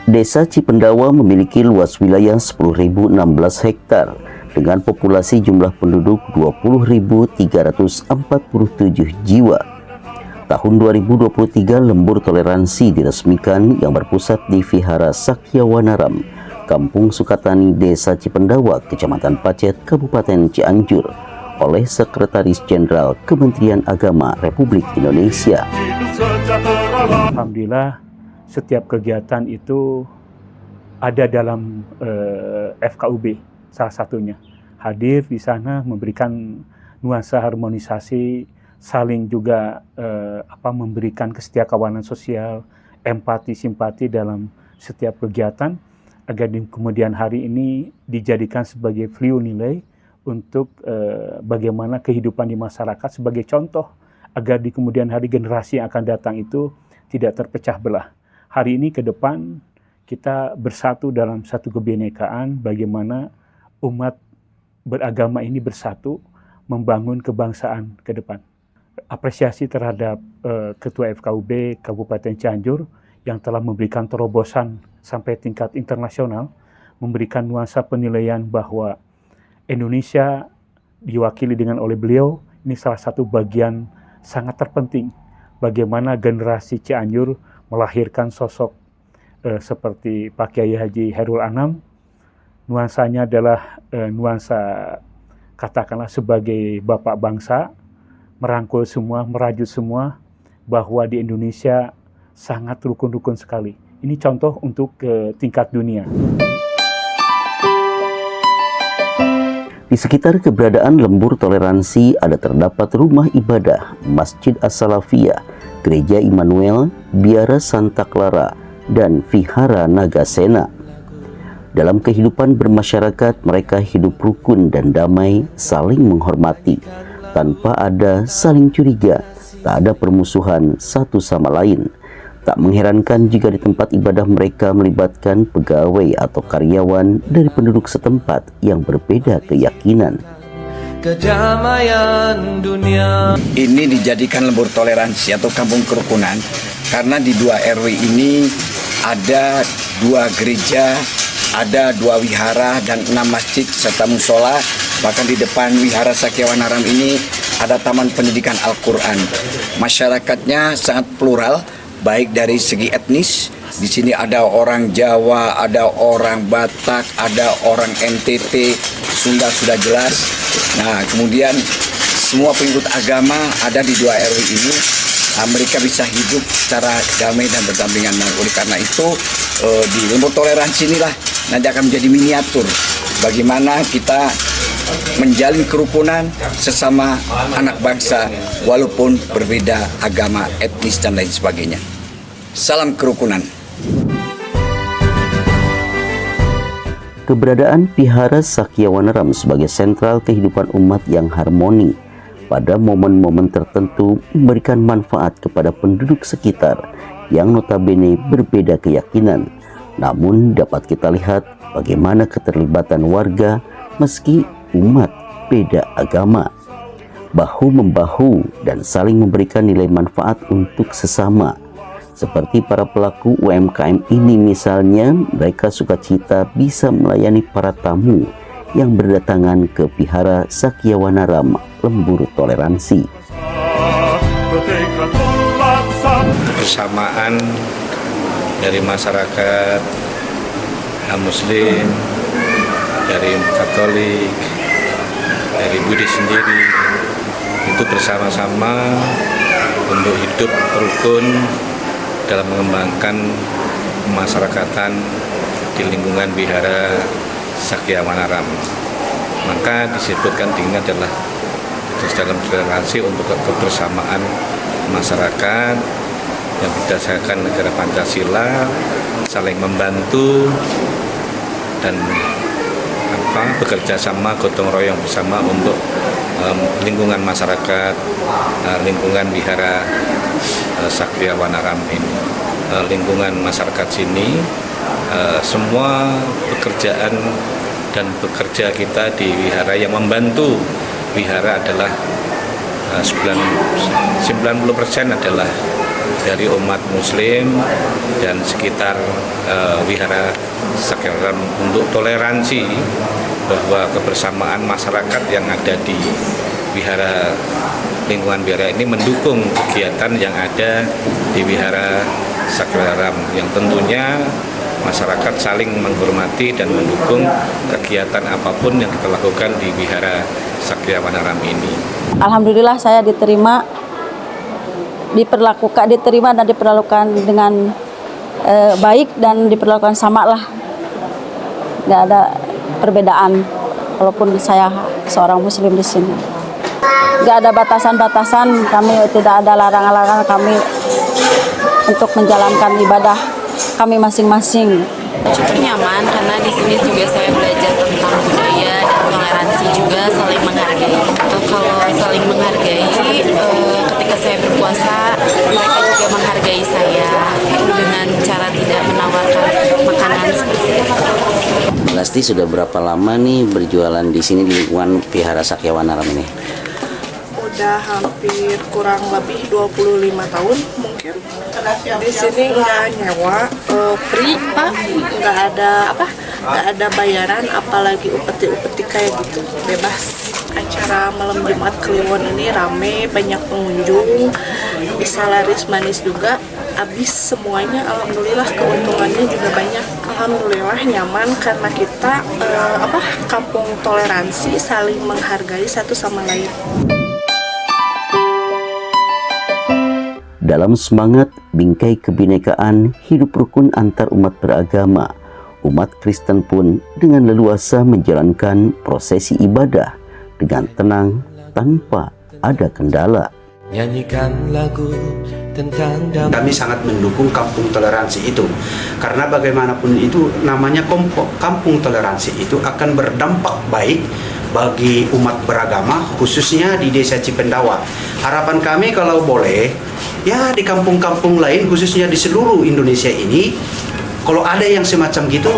Desa Cipendawa memiliki luas wilayah 10.016 hektar dengan populasi jumlah penduduk 20.347 jiwa. Tahun 2023 lembur toleransi diresmikan yang berpusat di Vihara Sakyawanaram, Kampung Sukatani, Desa Cipendawa, Kecamatan Pacet, Kabupaten Cianjur oleh Sekretaris Jenderal Kementerian Agama Republik Indonesia. Alhamdulillah, setiap kegiatan itu ada dalam FKUB, salah satunya. Hadir di sana memberikan nuansa harmonisasi, saling juga memberikan kesetiakawanan sosial, empati, simpati dalam setiap kegiatan, agar di kemudian hari ini dijadikan sebagai value nilai untuk bagaimana kehidupan di masyarakat sebagai contoh, agar di kemudian hari generasi yang akan datang itu tidak terpecah belah. Hari ini ke depan kita bersatu dalam satu kebinekaan, bagaimana umat beragama ini bersatu membangun kebangsaan ke depan. Apresiasi terhadap Ketua FKUB Kabupaten Cianjur yang telah memberikan terobosan sampai tingkat internasional, memberikan nuansa penilaian bahwa Indonesia diwakili dengan oleh beliau, ini salah satu bagian sangat terpenting bagaimana generasi Cianjur melahirkan sosok seperti Pak Kiai Haji Khairul Anam. Nuansanya adalah nuansa katakanlah sebagai bapak bangsa, merangkul semua, merajut semua, bahwa di Indonesia sangat rukun-rukun sekali. Ini contoh untuk tingkat dunia. Di sekitar keberadaan lembur toleransi ada terdapat rumah ibadah, Masjid As-Salafiyah, Gereja Immanuel, Biara Santa Clara, dan Vihara Nagasena. Dalam kehidupan bermasyarakat, mereka hidup rukun dan damai, saling menghormati, tanpa ada saling curiga, tak ada permusuhan satu sama lain. Tak mengherankan jika di tempat ibadah mereka melibatkan pegawai atau karyawan dari penduduk setempat yang berbeda keyakinan. Kedamaian dunia. Ini dijadikan lembur toleransi atau kampung kerukunan karena di 2 RW ini ada 2 gereja, ada 2 wihara dan 6 masjid serta musola. Bahkan di depan Wihara Sakyawanaram ini ada taman pendidikan Al-Quran. Masyarakatnya sangat plural, baik dari segi etnis. Di sini ada orang Jawa, ada orang Batak, ada orang NTT, Sunda sudah jelas. Nah, kemudian semua pengikut agama ada di 2 RW ini. Mereka bisa hidup secara damai dan berdampingan. Nah, oleh karena itu di lembur toleransi inilah nanti akan menjadi miniatur bagaimana kita menjalin kerukunan sesama anak bangsa walaupun berbeda agama, etnis dan lain sebagainya. Salam kerukunan. Keberadaan Vihara Sakyawanaram sebagai sentral kehidupan umat yang harmoni pada momen-momen tertentu memberikan manfaat kepada penduduk sekitar yang notabene berbeda keyakinan. Namun dapat kita lihat bagaimana keterlibatan warga meski umat beda agama, bahu-membahu dan saling memberikan nilai manfaat untuk sesama. Seperti para pelaku UMKM ini misalnya, mereka sukacita bisa melayani para tamu yang berdatangan ke Vihara Sakyawanaram lembur toleransi. Kebersamaan dari masyarakat Muslim, dari Katolik, dari Buddhis sendiri, itu bersama-sama untuk hidup rukun dalam mengembangkan kemasyarakatan di lingkungan Vihara Sakyawanaram. Maka disebutkan ini adalah dalam toleransi untuk kebersamaan masyarakat yang berdasarkan negara Pancasila, saling membantu dan bekerja sama, gotong royong bersama untuk lingkungan masyarakat, lingkungan Vihara Sakyawanaram ini. lingkungan masyarakat sini, semua pekerjaan dan bekerja kita di wihara yang membantu wihara adalah 90% adalah dari umat Muslim dan sekitar wihara Sakya untuk toleransi bahwa kebersamaan masyarakat yang ada di wihara lingkungan wihara ini mendukung kegiatan yang ada di wihara Sakya yang tentunya masyarakat saling menghormati dan mendukung kegiatan apapun yang kita lakukan di wihara Sakya Wanaram ini. Alhamdulillah saya diterima dan diperlakukan dengan baik dan diperlakukan sama lah, nggak ada perbedaan walaupun saya seorang Muslim di sini. Nggak ada batasan-batasan, kami tidak ada larangan-larangan kami untuk menjalankan ibadah kami masing-masing. Cukup nyaman karena di sini juga saya belajar tentang budaya dan toleransi juga saling menghargai. Kalau saling menghargai, ketika saya berpuasa mereka juga menghargai saya dengan cara tidak menawarkan makanan seperti itu. Lasti sudah berapa lama nih berjualan di sini di lingkungan Wihara Sakya Wanaram ini? Udah hampir kurang lebih 25 tahun mungkin. Di sini nggak nyewa, free Pak, nggak ada bayaran, apalagi upeti kayak gitu, bebas. Acara malam Jumat Kliwon ini rame, banyak pengunjung, bisa laris manis juga, habis semuanya. Alhamdulillah keuntungannya juga banyak. Alhamdulillah nyaman karena kita kampung toleransi, saling menghargai satu sama lain. Dalam semangat bingkai kebinekaan hidup rukun antar umat beragama, umat Kristen pun dengan leluasa menjalankan prosesi ibadah dengan tenang tanpa ada kendala. Nyanyikan lagu tentang damai. Kami sangat mendukung kampung toleransi itu, karena bagaimanapun itu namanya kampung toleransi itu akan berdampak baik bagi umat beragama, khususnya di Desa Cipendawa. Harapan kami kalau boleh, ya di kampung-kampung lain, khususnya di seluruh Indonesia ini, kalau ada yang semacam gitu,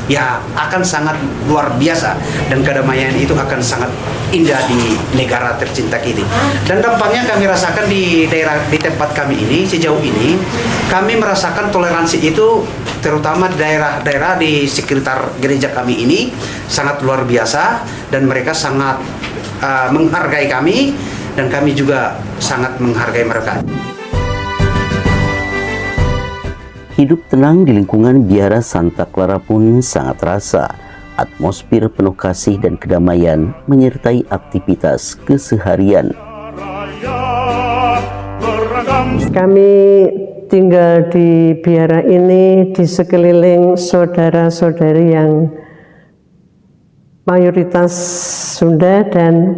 ya akan sangat luar biasa dan kedamaian itu akan sangat indah di negara tercinta ini. Dan dampaknya kami rasakan di tempat kami ini sejauh ini, kami merasakan toleransi itu terutama daerah-daerah di sekitar gereja kami ini sangat luar biasa dan mereka sangat menghargai kami dan kami juga sangat menghargai mereka. Hidup tenang di lingkungan Biara Santa Clara pun sangat terasa. Atmosfer penuh kasih dan kedamaian menyertai aktivitas keseharian. Kami tinggal di biara ini di sekeliling saudara-saudari yang mayoritas Sunda dan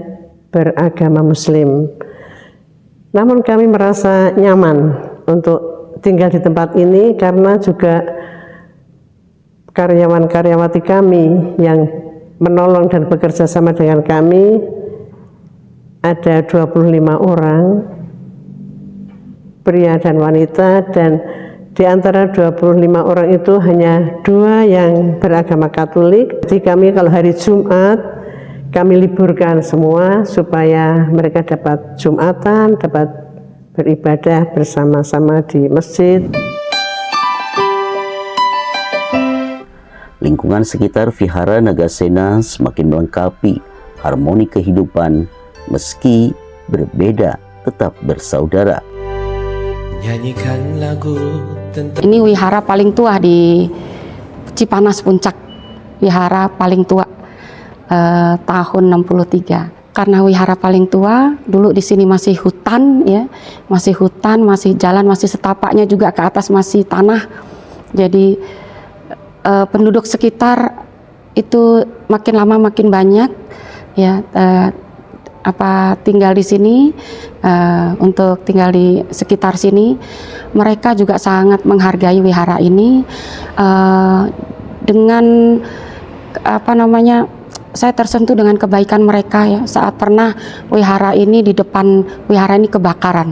beragama Muslim. Namun kami merasa nyaman untuk tinggal di tempat ini karena juga karyawan-karyawati kami yang menolong dan bekerja sama dengan kami ada 25 orang, pria dan wanita, dan di antara 25 orang itu hanya 2 yang beragama Katolik. Jadi kami kalau hari Jumat kami liburkan semua supaya mereka dapat Jumatan, dapat beribadah bersama-sama di masjid. Lingkungan sekitar Vihara Nagasena semakin melengkapi harmoni kehidupan meski berbeda tetap bersaudara. Nyanyikan lagu tentang. Ini wihara paling tua di Cipanas Puncak, wihara paling tua tahun 63. Karena wihara paling tua, dulu di sini masih hutan, ya, masih hutan, masih jalan, masih setapaknya juga ke atas masih tanah. Jadi penduduk sekitar itu makin lama makin banyak, ya, tinggal di sini, untuk tinggal di sekitar sini. Mereka juga sangat menghargai wihara ini dengan saya tersentuh dengan kebaikan mereka, ya. Saat pernah wihara ini di depan wihara ini kebakaran,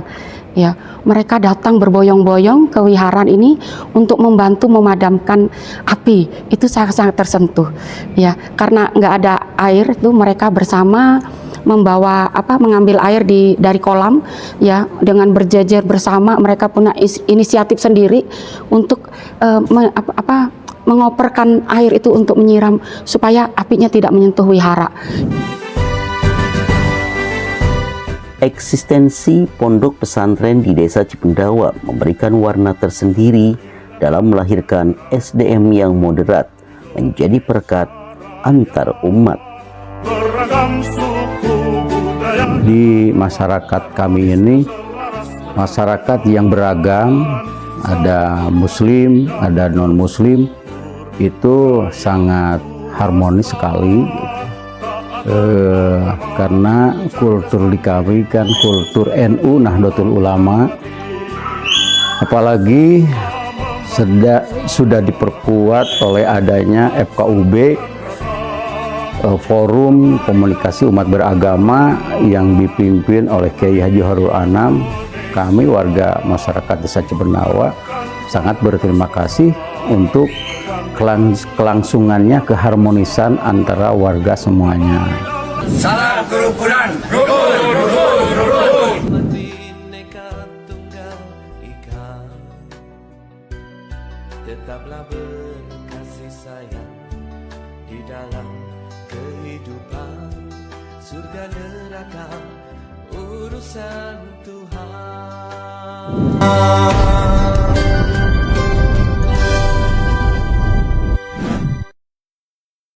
Ya, mereka datang berboyong-boyong ke wihara ini untuk membantu memadamkan api. Itu sangat-sangat tersentuh. Ya, karena nggak ada air, itu mereka bersama mengambil air dari kolam, ya, dengan berjejer bersama. Mereka punya inisiatif sendiri untuk mengoperkan air itu untuk menyiram supaya apinya tidak menyentuh wihara. Eksistensi pondok pesantren di Desa Cipendawa memberikan warna tersendiri dalam melahirkan SDM yang moderat menjadi perekat antar umat. Di masyarakat kami ini, masyarakat yang beragam, ada muslim, ada non-muslim, itu sangat harmonis sekali. Karena kultur di kami kan kultur NU, Nahdlatul Ulama, apalagi sudah diperkuat oleh adanya FKUB, forum komunikasi umat beragama yang dipimpin oleh Kiai Haji Khairul Anam. Kami warga masyarakat Desa Cipendawa sangat berterima kasih untuk kelangsungannya, keharmonisan antara warga semuanya. Salam kerukunan, rukun. Tetaplah berkasih sayang di dalam kehidupan, surga neraka urusan Tuhan.